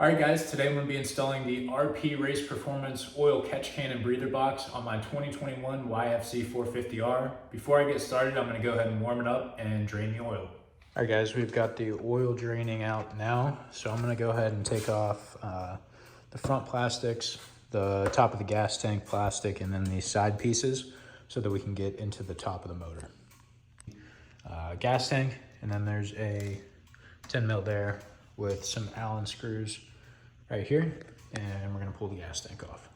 Alright guys, today I'm going to be installing the RP Race Performance oil catch can and breather box on my 2021 YFZ450r. Before I get started, I'm going to go ahead and warm it up and drain the oil. Alright guys, we've got the oil draining out now, so I'm going to go ahead and take off the front plastics, the top of the gas tank plastic, and then these side pieces so that we can get into the top of the motor. Gas tank, and then there's a 10 mil there with some Allen screws right here, and we're gonna pull the gas tank off.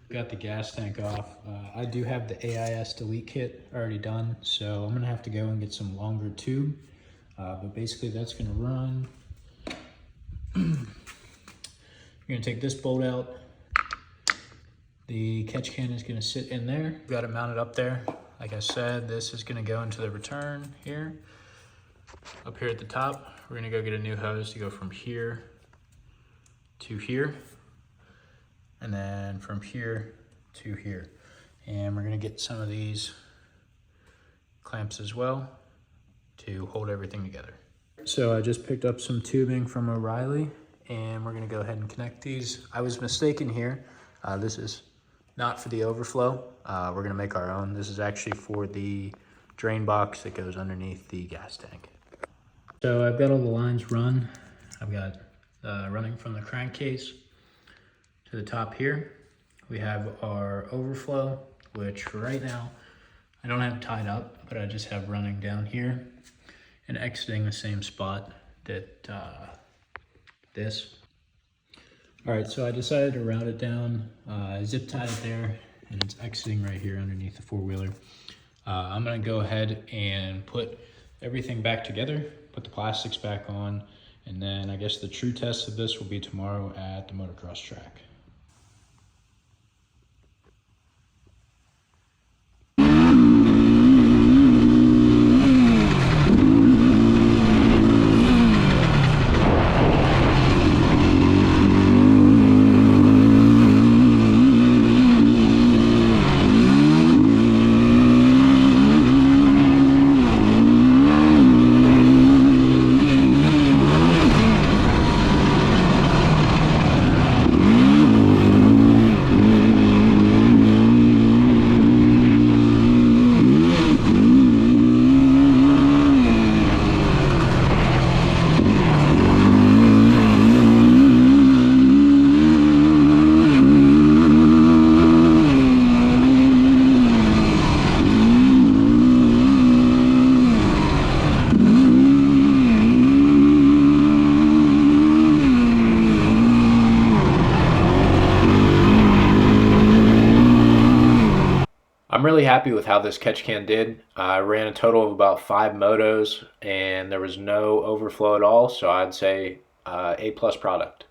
Got the gas tank off. I do have the AIS delete kit already done, so I'm gonna have to go and get some longer tube, but basically that's gonna run. You're gonna take this bolt out. The catch can is gonna sit in there. Got it mounted up there. Like I said, this is gonna go into the return here. Up here at the top, we're gonna go get a new hose to go from here to here, and then from here to here. And we're gonna get some of these clamps as well to hold everything together. So I just picked up some tubing from O'Reilly, and we're gonna go ahead and connect these. I was mistaken here. This is not for the overflow. We're gonna make our own. This is actually for the drain box that goes underneath the gas tank. So I've got all the lines run. I've got running from the crankcase to the top here. We have our overflow, which for right now, I don't have tied up, but I just have running down here and exiting the same spot that this. All right, so I decided to route it down. I zip tied it there, and it's exiting right here underneath the four-wheeler. I'm gonna go ahead and put everything back together, put the plastics back on, and then I guess the true test of this will be tomorrow at the motocross track. I'm really happy with how this catch can did. I ran a total of about 5 motos and there was no overflow at all, so I'd say A+ product.